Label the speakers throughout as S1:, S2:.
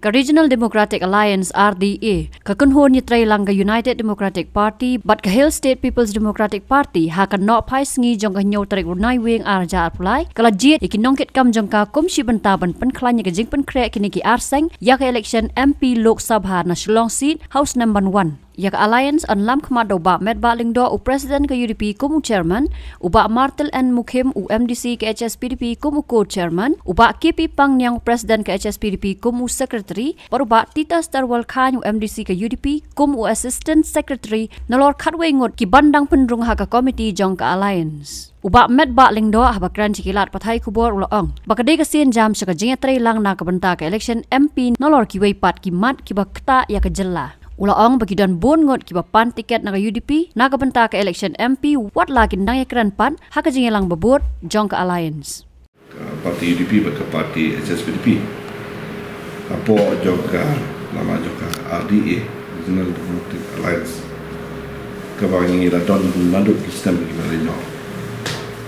S1: ka Regional Democratic Alliance RDA ka kunhon yitray lang ka United Democratic Party but ka Hill State People's Democratic Party ha ka no phai sngi jong ka nyaw tarik unai weng arja apulai kala jiet ikinongkit kam jong ka kumshi bantaban Pynkhlaiñ ka jing Pynkhreh kini ki arseng ya ka election MP Lok Sabha na Shillong seat House number 1 Yak Alliance an lam khmado ba medba lingdo u President ka UDP kumu Chairman uba Martel and Mukhim u MDC ka HSPDP kumu Co-Chairman uba KP Pangnyang President ka HSPDP kumu Secretary paruba Tita Starwal Khan u MDC ka UDP kumu Assistant Secretary nalor khatwe ngot ki bandang pendrung ha ka committee jong ka Alliance uba medba lingdo habakran chikilat pathai kubor uloong bakade ka sin jam saka jingatray lang na kabanta ka election MP nalor ki weipat ki mat ki bakta ya ka jella Ulaong bagi dan bon ngot ki pan tiket naga UDP naga benta ke election MP wat lagi nang ekran pan haka jingelang bebut jong ke Alliance.
S2: Parti UDP ke parti HSPDP. Apo jong ke nama jong ke RDA Regional Democratic Alliance. Kebangi la don manduk sistem ki Meghalaya.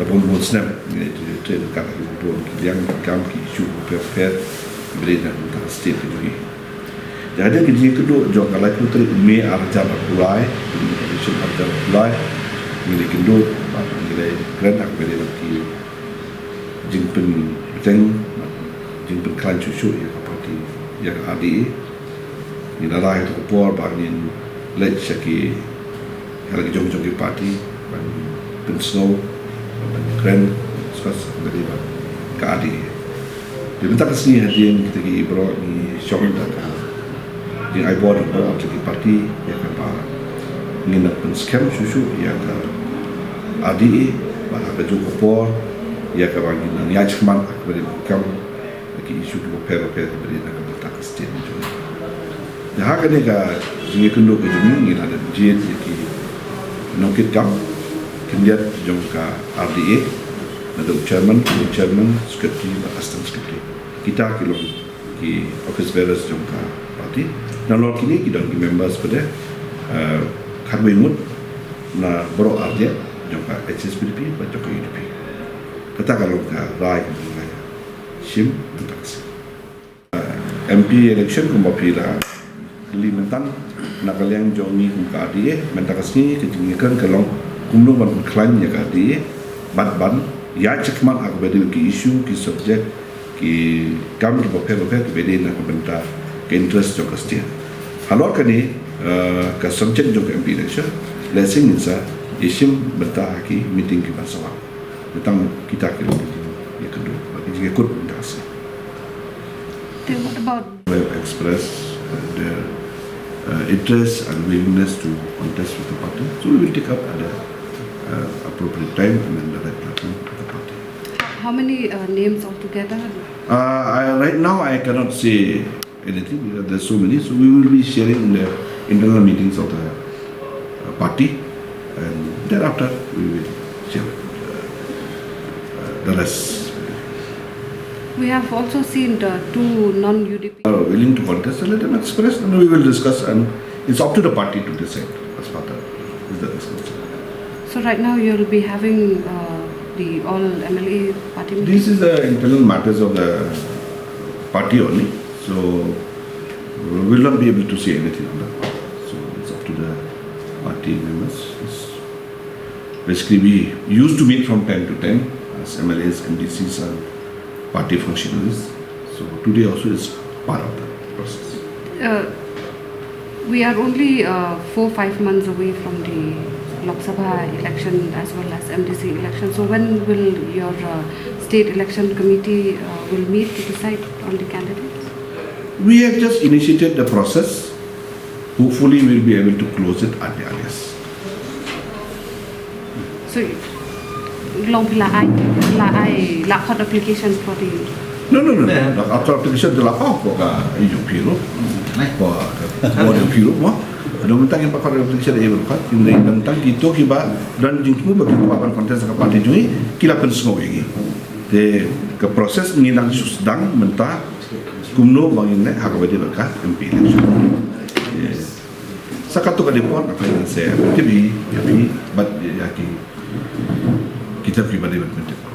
S2: La bon snap ni tu ka bon ki yang kam ki isu per berita tentang state ni. Jadi kerja kedua jok kalau putri me arja berpulai, election arja berpulai, milik kedua, milik keren aku beri lagi jingpen beteng, jingpen Pynkhlaiñ cucu yang parti yang RDA, ni nara itu kupor bangin led syaki, kalau jong parti, bangin snow, bangin keren, skas beri ke RDA. Di bentak kesini hadiah kita ki bro ni syok dah. Di iPod atau aplikasi parti yang apa nginap scam susu yang RDA bahkan juga por yang bagi nang ya cuma beri kam lagi isu tu per beri nak bertak state itu. Dah kan ni ka jika kendo ke jini ada jet yang nongkit kam kemudian jom ka RDA ada chairman, secretary, assistant secretary. Kita kilo ki office bearers jom ka parti. Dan lor kini kita di members pada khatwe ngut na bro RDA jangka HSPDP dan jangka UDP. Kata kalau ka rai Meghalaya sim taksi. MP election kumpila Kalimantan nakaliang jongi ka RDA mentakasni ketinggikan kalau kumlo ban Pynkhlaiñ ya ka RDA ban ya cekman ak bedi ki isu ki subject ki kam ki bopel ki bedi na benta ke interest jok state. Halor kani ke subject jok MP election lesing insa isim benta ki meeting ki Sabha. Tentang kita ke yang kedua bagi jika ikut interaksi.
S3: Then what about
S2: express their interest and willingness to contest with the party. So we will take up at the appropriate time and then the right platform of the party.
S3: how many names altogether?
S2: Right now I cannot say anything because there's so many. So we will be sharing in the internal meetings of the party, and thereafter we will share the rest.
S3: We have also seen the two non-UDP
S2: Willing to contest, let them express, and we will discuss. And it's up to the party to decide as part of the discussion.
S3: So right now you will be having the all MLA party meetings?
S2: This is the internal matters of the party only. So we will not be able to say anything on that. So it's up to the party members. Basically, we used to meet from time to time as MLAs, MDCs, and party functionaries. So today also is part of the process.
S3: We are only 4-5 months away from the Lok Sabha election as well as MDC election. So when will your state election committee will meet to decide on the candidates?
S2: We have just initiated the process. Hopefully, we'll be able to close it at the earliest.
S3: So long I hot application for the
S2: No. After application the lapang ko ka yung piro. Ko yung piro mo. Ano man tang pa application ay berkat yung tentang gitu kiba dan jingmu bagi papan kontes ka parti jui kila pensmo igi. De ke proses nginang susdang mentah kumno bangin ne hakabadi berkat MP election. Sakatu ka depon apa yang saya tapi but yaki kita pribadi berpendapat.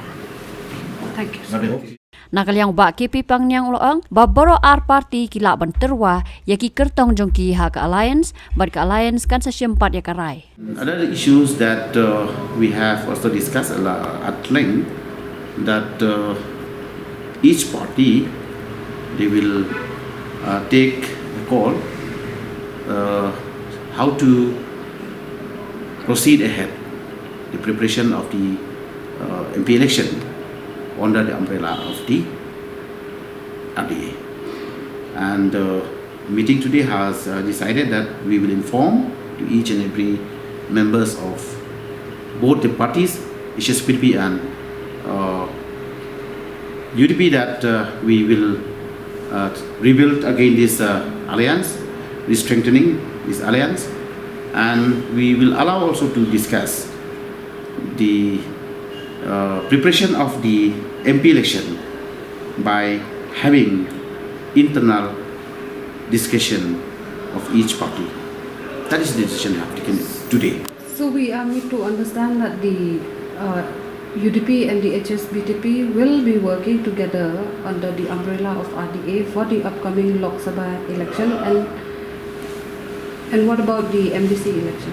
S3: Thank you.
S1: Nakaliang ba ki pipang niang loang baboro ar party kila ban terwa yaki kertong jongki ha ka alliance bad ka alliance kan sa syempat ya karai.
S4: Other issues that we have also discussed at length, that each party they will take a call how to proceed ahead the preparation of the MP election under the umbrella of the RDA. And meeting today has decided that we will inform to each and every members of both the parties, HSPDP and UDP, that we will rebuild again this alliance, strengthening this alliance, and we will allow also to discuss the preparation of the MP election by having internal discussion of each party. That is the decision we have taken today.
S3: So we need to understand that the UDP and the HSPDP will be working together under the umbrella of RDA for the upcoming Lok Sabha election, and what about the MDC election?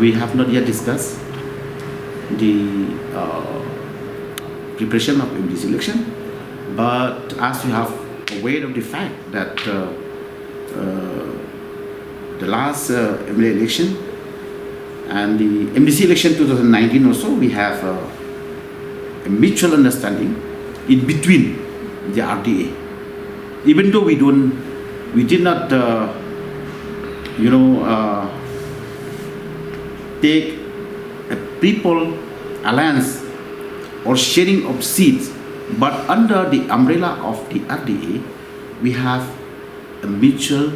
S4: We have not yet discussed the preparation of MDC election, but as we have aware of the fact that the last MLA election and the MDC election 2019 also, we have a mutual understanding in between the RDA. Even though we did not take a people alliance or sharing of seats, but under the umbrella of the RDA, we have a mutual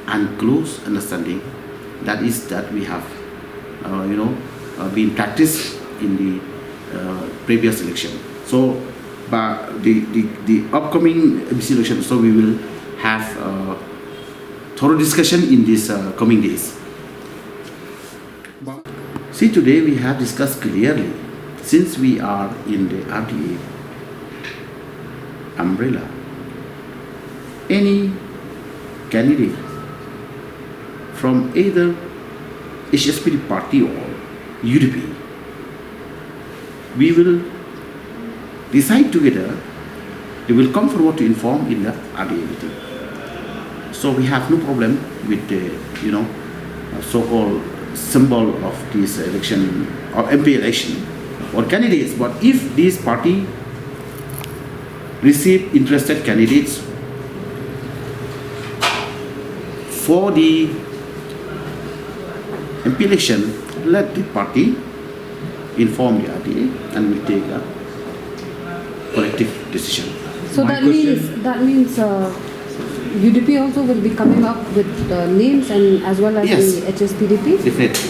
S4: and close understanding. That is that we have, been practiced in the previous election. So, but the upcoming MC election, so we will have thorough discussion in these coming days. See, today we have discussed clearly, since we are in the RDA umbrella, any candidate from either HSPD party or UDP, we will decide together, they will come forward to inform in the RDA meeting. So we have no problem with the, so-called symbol of this election or MP election or candidates. But if this party receive interested candidates for the MP election, let the party inform the RDA and will take a collective decision.
S3: So that means UDP also will be coming up with names and as well as
S4: Yes.
S3: the HSPDP.
S4: Definitely.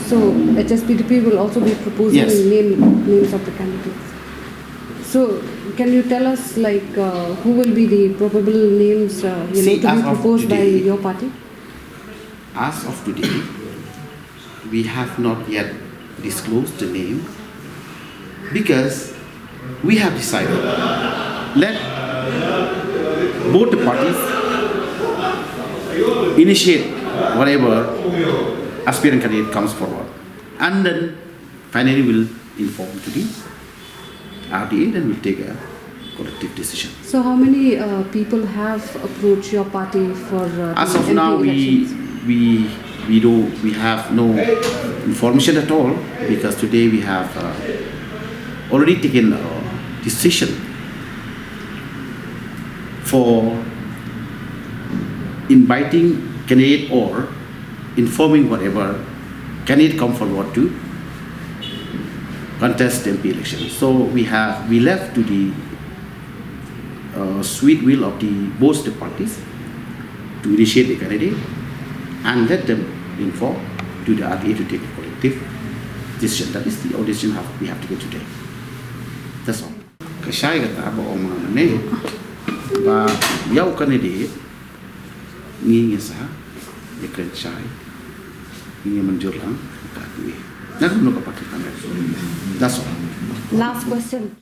S3: So HSPDP will also be proposing
S4: Yes.
S3: names of the candidates. So can you tell us who will be the probable names to be proposed by your party?
S4: As of today, we have not yet disclosed the name because we have decided let both the parties initiate whatever aspirant candidate comes forward, and then finally we'll inform to the RDA, then we'll take a collective decision.
S3: So how many people have approached your party for
S4: As
S3: the
S4: of
S3: MP
S4: now,
S3: elections?
S4: we have no information at all, because today we have already taken a decision for inviting candidate or informing whatever candidate come forward to contest the MP election. So we left to the sweet will of both the parties to initiate the candidate and let them inform to the RDA to take a collective decision. That is the decision we have to take today. That's all. Kashay kata ba o mga nane ba yaw candidate ngingi sa ikren shay ngingi manjur lang ka tuwi. Naruno ka pakita. That's all.
S3: Last question.